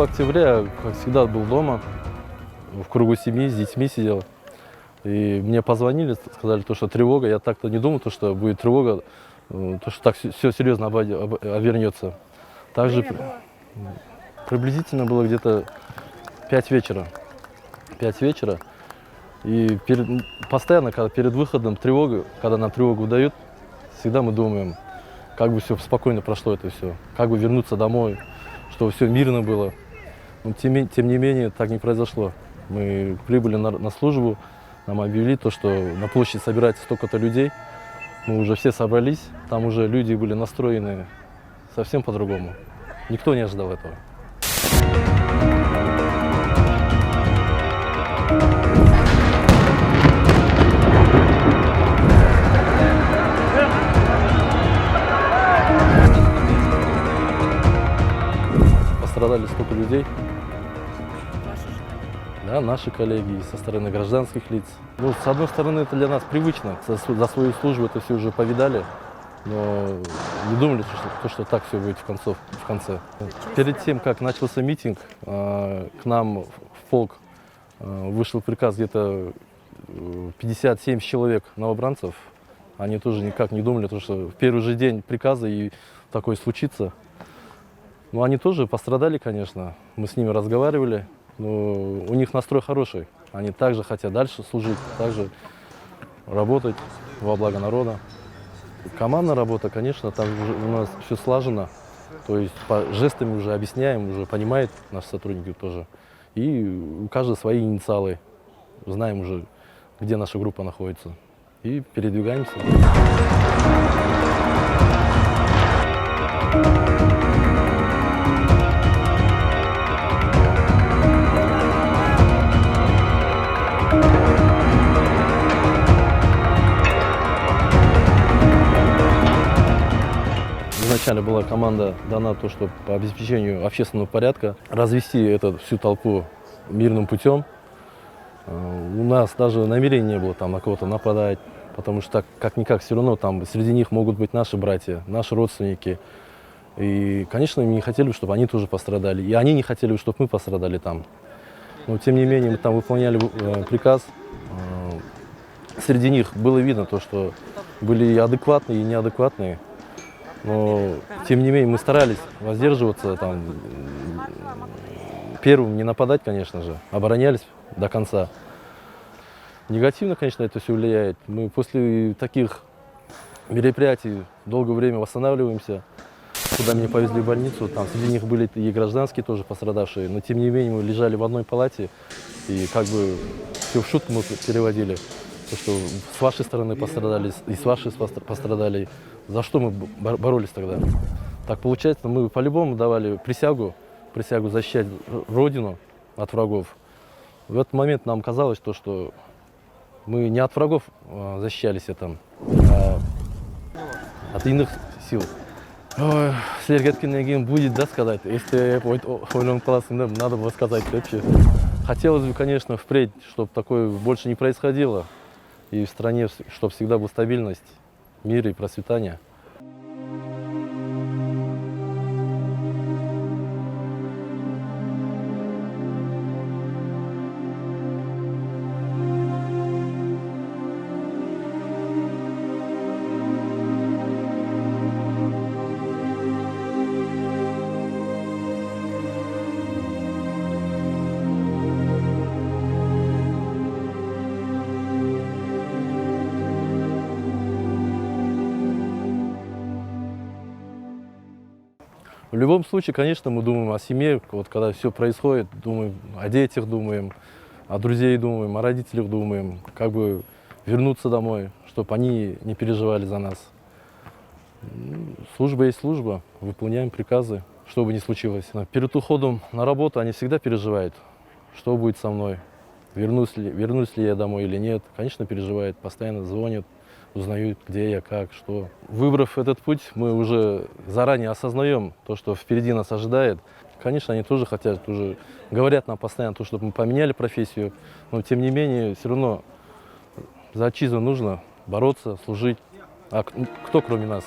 Октября, как всегда, был дома, в кругу семьи, с детьми сидел. И мне позвонили, сказали, что тревога. Я так-то не думал, что будет тревога, что так все серьезно обернется. Также приблизительно было где-то 5 вечера. 5 вечера. И постоянно, когда перед выходом тревога, когда нам тревогу выдают, всегда мы думаем, как бы все спокойно прошло это все, как бы вернуться домой, чтобы все мирно было. Но тем не менее, так не произошло. Мы прибыли на службу, нам объявили то, что на площади собирается столько-то людей. Мы уже все собрались, там уже люди были настроены совсем по-другому. Никто не ожидал этого. Пострадали столько людей. Да, наши коллеги и со стороны гражданских лиц. Ну, с одной стороны, это для нас привычно. За свою службу это все уже повидали. Но не думали, что так все будет в конце. Перед тем, как начался митинг, к нам в полк вышел приказ где-то 57 человек новобранцев. Они тоже никак не думали, что в первый же день приказа и такое случится. Но они тоже пострадали, конечно. Мы с ними разговаривали. Но у них настрой хороший. Они также хотят дальше служить, также работать во благо народа. Командная работа, конечно, там уже у нас все слажено. То есть по жестами уже объясняем, уже понимают наши сотрудники тоже. И у каждого свои инициалы. Знаем уже, где наша группа находится. И передвигаемся. Изначально была команда дана то, что по обеспечению общественного порядка развести всю толпу мирным путем. У нас даже намерения не было там на кого-то нападать, потому что как-никак все равно там среди них могут быть наши братья, наши родственники. И, конечно, мы не хотели, чтобы они тоже пострадали. И они не хотели, чтобы мы пострадали там. Но, тем не менее, мы там выполняли приказ. Среди них было видно то, что были и адекватные, и неадекватные. Но, тем не менее, мы старались воздерживаться, там, первым не нападать, конечно же, оборонялись до конца. Негативно, конечно, это все влияет. Мы после таких мероприятий долгое время восстанавливаемся. Куда меня повезли в больницу, там среди них были и гражданские тоже пострадавшие, но тем не менее мы лежали в одной палате и как бы все в шутку мы переводили. То, что с вашей стороны пострадали, и с вашей пострадали. За что мы боролись тогда? Так получается, мы по-любому давали присягу защищать Родину от врагов. В этот момент нам казалось, что мы не от врагов защищались, а от иных сил. Силерге өткеннен кейін будет, да, сказать, если ойланып қаласың, надо было сказать вообще. Хотелось бы, конечно, впредь, чтобы такое больше не происходило. И в стране, чтобы всегда была стабильность, мир и процветание. В любом случае, конечно, мы думаем о семье, вот когда все происходит, думаем о детях, думаем о друзьях, думаем о родителях, думаем, как бы вернуться домой, чтобы они не переживали за нас. Служба есть служба, выполняем приказы, что бы ни случилось. Перед уходом на работу они всегда переживают, что будет со мной, вернусь ли я домой или нет. Конечно, переживают, постоянно звонят, узнают, где я, как, что. Выбрав этот путь, мы уже заранее осознаем то, что впереди нас ожидает. Конечно, они тоже хотят, уже говорят нам постоянно, то, чтобы мы поменяли профессию, но тем не менее, все равно за отчизну нужно бороться, служить. А кто кроме нас?